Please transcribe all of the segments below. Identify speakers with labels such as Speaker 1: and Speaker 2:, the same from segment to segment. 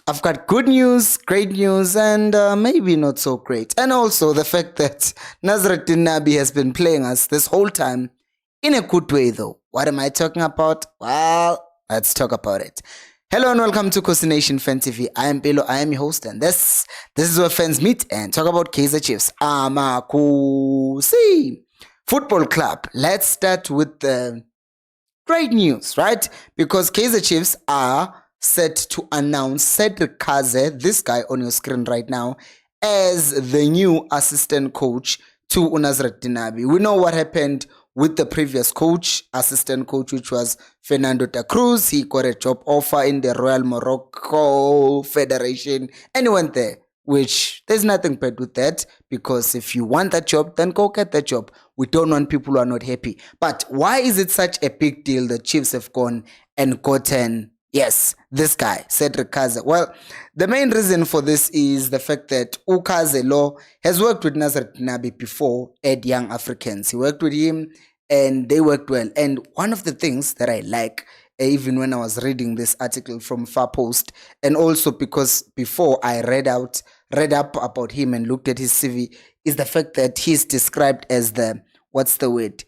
Speaker 1: I've got good news, great news, and maybe not so great. And also the fact that Nazruddin Nabi has been playing us this whole time in a good way, though. What am I talking about? Well, let's talk about it. Hello and welcome to Khosi Nation Fan TV. I am Pelo, I am your host, and this is where fans meet and talk about Kaizer Chiefs. Khosi Football Club. Let's start with the great news, right? Because Kaizer Chiefs are set to announce Cedric Kaizer, this guy on your screen right now, as the new assistant coach to Nazruddin Nabi. We know what happened with the previous assistant coach, which was Fernando da Cruz. He got a job offer in the Royal Morocco Federation and he went there, which there's nothing bad with that, because if you want that job, then go get that job. We don't want people who are not happy. But why is it such a big deal that Chiefs have gone and gotten, yes, this guy, Cedric Kaizer? Well, the main reason for this is the fact that Kaizer has worked with Nazruddin Nabi before at Young Africans. He worked with him and they worked well. And one of the things that I like, even when I was reading this article from Far Post, and also because before I read up about him and looked at his CV, is the fact that he's described as the, what's the word?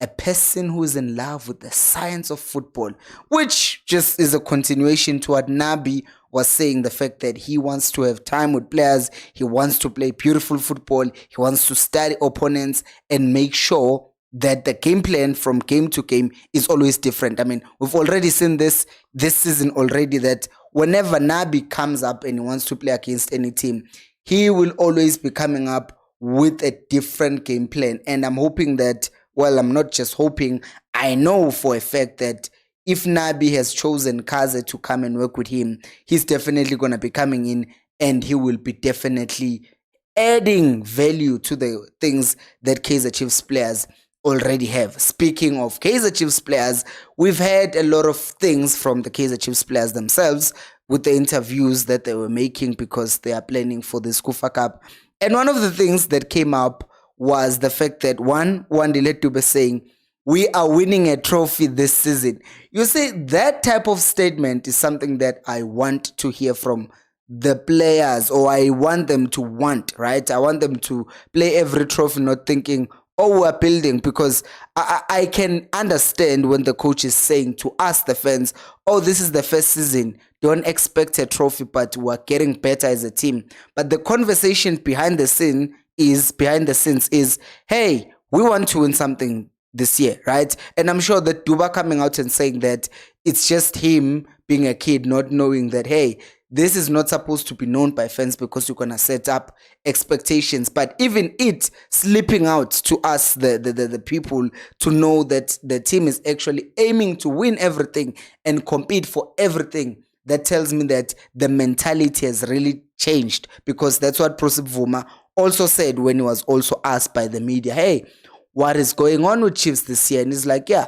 Speaker 1: A person who is in love with the science of football, which just is a continuation to what Nabi was saying, the fact that he wants to have time with players, he wants to play beautiful football, he wants to study opponents and make sure that the game plan from game to game is always different. I mean, we've already seen this season already, that whenever Nabi comes up and he wants to play against any team, he will always be coming up with a different game plan. And I'm hoping that, well, I'm not just hoping, I know for a fact that if Nabi has chosen Kaizer to come and work with him, he's definitely going to be coming in and he will be definitely adding value to the things that Kaizer Chiefs players already have. Speaking of Kaizer Chiefs players, we've had a lot of things from the Kaizer Chiefs players themselves with the interviews that they were making, because they are planning for the Kufa Cup. And one of the things that came up was the fact that one Dile saying, we are winning a trophy this season. You see, that type of statement is something that I want to hear from the players, or I want them to want, right? I want them to play every trophy not thinking, oh, we're building, because I can understand when the coach is saying to us, the fans, oh, this is the first season, don't expect a trophy, but we're getting better as a team. But the conversation behind the scenes is, hey, we want to win something this year, right? And I'm sure that Duba coming out and saying that it's just him being a kid, not knowing that, hey, this is not supposed to be known by fans, because you're going to set up expectations. But even it slipping out to us, the people, to know that the team is actually aiming to win everything and compete for everything, that tells me that the mentality has really changed. Because that's what Prosip Vuma also said when he was also asked by the media, hey, what is going on with Chiefs this year? And he's like, yeah,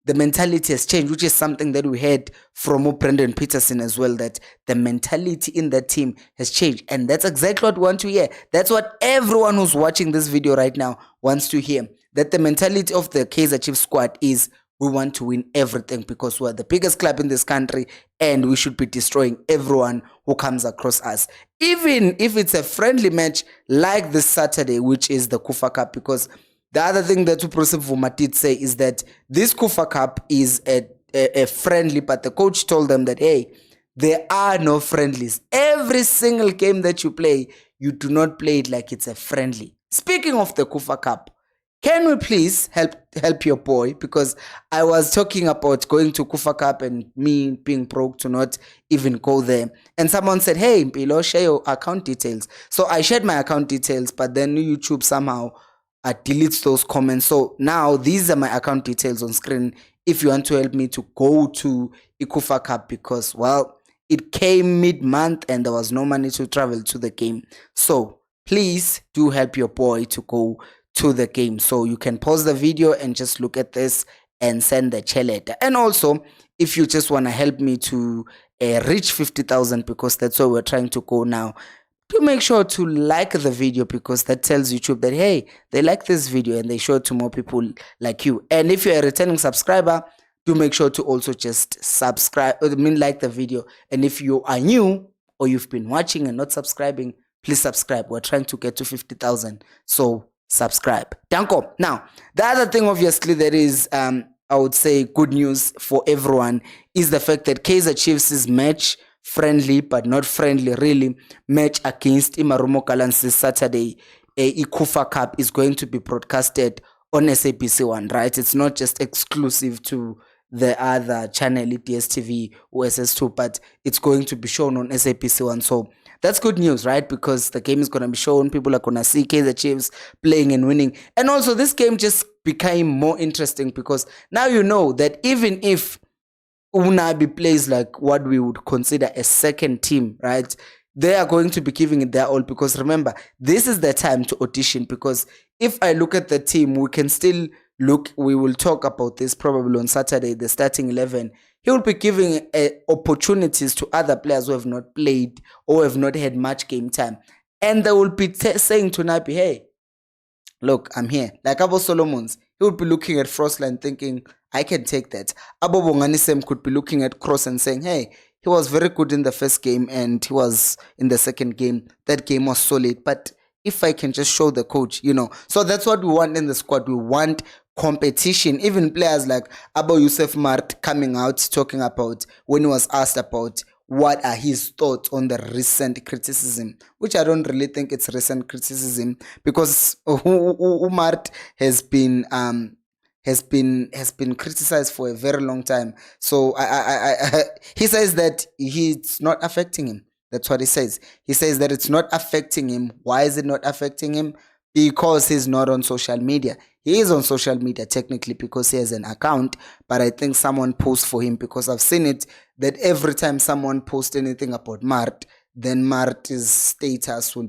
Speaker 1: the mentality has changed, which is something that we heard from Brendan Peterson as well, that the mentality in that team has changed. And that's exactly what we want to hear. That's what everyone who's watching this video right now wants to hear, that the mentality of the Kaizer Chiefs squad is, we want to win everything, because we're the biggest club in this country and we should be destroying everyone who comes across us, even if it's a friendly match like this Saturday, which is the Kufa Cup. Because the other thing that Uprosip Vuma did say is that this Kufa Cup is a friendly, but the coach told them that, hey, there are no friendlies. Every single game that you play, you do not play it like it's a friendly. Speaking of the Kufa Cup, can we please help your boy? Because I was talking about going to Kufa Cup and me being broke to not even go there. And someone said, hey, Mpilo, share your account details. So I shared my account details, but then YouTube somehow deletes those comments. So now these are my account details on screen if you want to help me to go to Kufa Cup, because, well, it came mid-month and there was no money to travel to the game. So please do help your boy to go to the game. So you can pause the video and just look at this and send the cheleta. And also, if you just want to help me to reach 50,000, because that's where we're trying to go now, do make sure to like the video, because that tells YouTube that, hey, they like this video and they show it to more people like you. And if you're a returning subscriber, do make sure to also just subscribe, like the video. And if you are new, or you've been watching and not subscribing, please subscribe. We're trying to get to 50,000. So subscribe. Danko. Now, the other thing, obviously, that is, I would say, good news for everyone is the fact that Kaizer Chiefs' match, friendly but not friendly, really, match against Imarumo Gallants this Saturday, Ikufa Cup, is going to be broadcasted on SABC1, right? It's not just exclusive to the other channel, DSTV or SS2, but it's going to be shown on SABC1. So that's good news, right? Because the game is going to be shown. People are going to see Kaizer Chiefs playing and winning. And also, this game just became more interesting because now you know that even if Unabi plays like what we would consider a second team, right? They are going to be giving it their all, because remember, this is the time to audition. Because if I look at the team, we can still look, we will talk about this probably on Saturday, the starting 11. He will be giving opportunities to other players who have not played or have not had much game time. And they will be saying to Nabi, hey, look, I'm here. Like Abo Solomons, he would be looking at Frostline thinking, I can take that. Abo Bonganisem could be looking at Cross and saying, hey, he was very good in the first game and he was in the second game. That game was solid. But if I can just show the coach, So that's what we want in the squad. We want competition. Even players like Abo Yusuf Mart coming out talking about, when he was asked about what are his thoughts on the recent criticism, which I don't really think it's recent criticism, because Umart has been criticized for a very long time. So he says that it's not affecting him. That's what he says. He says that it's not affecting him. Why is it not affecting him? Because he's not on social media. He is on social media technically because he has an account, but I think someone posts for him, because I've seen it that every time someone posts anything about Mart, then Mart's status will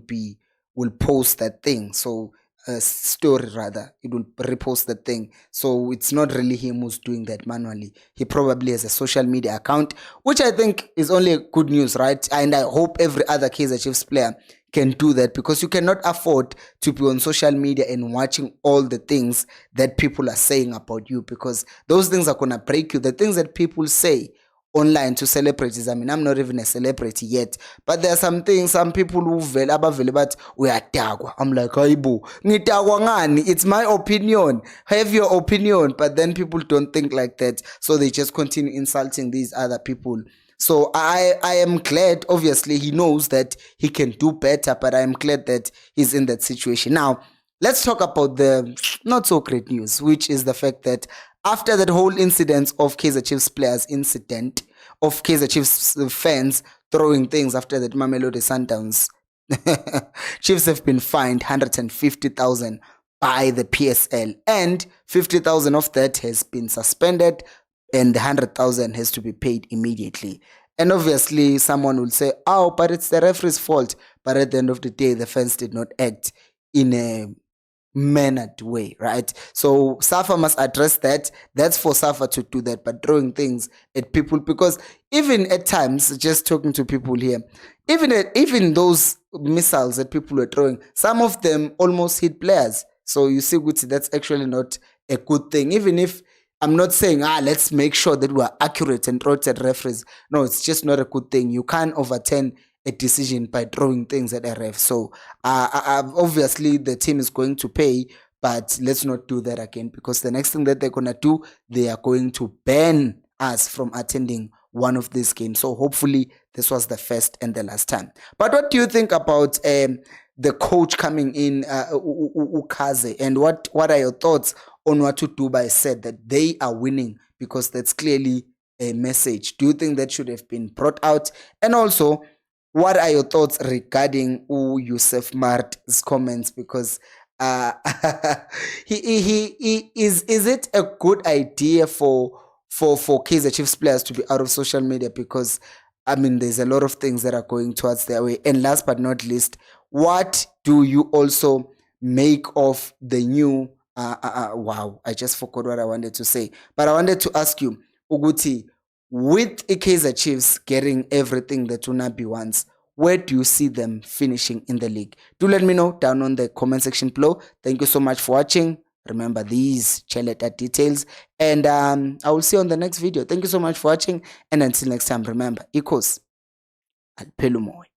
Speaker 1: post that thing. So story rather, it will repost the thing. So it's not really him who's doing that manually. He probably has a social media account, which I think is only good news, right? And I hope every other Kaizer Chiefs player can do that, because you cannot afford to be on social media and watching all the things that people are saying about you, because those things are gonna break you. The things that people say online to celebrities, I mean, I'm not even a celebrity yet, but there are some things, some people who abavele but uyadagwa. I'm like, hayibo, ngidagwa ngani? It's my opinion. Have your opinion. But then people don't think like that, so they just continue insulting these other people. So I am glad, obviously he knows that he can do better, but I am glad that he's in that situation. Now, let's talk about the not so great news, which is the fact that after that whole incident of Kaizer Chiefs players incident, of Kaizer Chiefs fans throwing things after that Mamelodi Sundowns, Chiefs have been fined 150,000 by the PSL, and 50,000 of that has been suspended, and the 100,000 has to be paid immediately. And obviously someone will say, oh, but it's the referee's fault. But at the end of the day, the fans did not act in a mannered way, right? So SAFA must address that. That's for SAFA to do that. But throwing things at people, because even at times, just talking to people here, even those missiles that people were throwing, some of them almost hit players. So you see, that's actually not a good thing. Even if I'm not saying, let's make sure that we're accurate and throw it at referees. No, it's just not a good thing. You can't overturn a decision by throwing things at a ref. So obviously the team is going to pay, but let's not do that again, because the next thing that they're going to do, they are going to ban us from attending one of these games. So hopefully this was the first and the last time. But what do you think about the coach coming in, Ukaze, and what are your thoughts on what Dubai said, that they are winning, because that's clearly a message? Do you think that should have been brought out? And also, what are your thoughts regarding Yusuf Mart's comments? Because is it a good idea for Kaizer Chiefs players to be out of social media? Because I mean, there's a lot of things that are going towards their way. And last but not least, what do you also make of the new wow, I just forgot what I wanted to say, but I wanted to ask you, Uguti, with Kaizer Chiefs getting everything that Unabi wants, where do you see them finishing in the league? Do let me know down on the comment section below. Thank you so much for watching. Remember, these Cheleta details, and I will see you on the next video. Thank you so much for watching, and until next time, remember, equals aliphela umoya.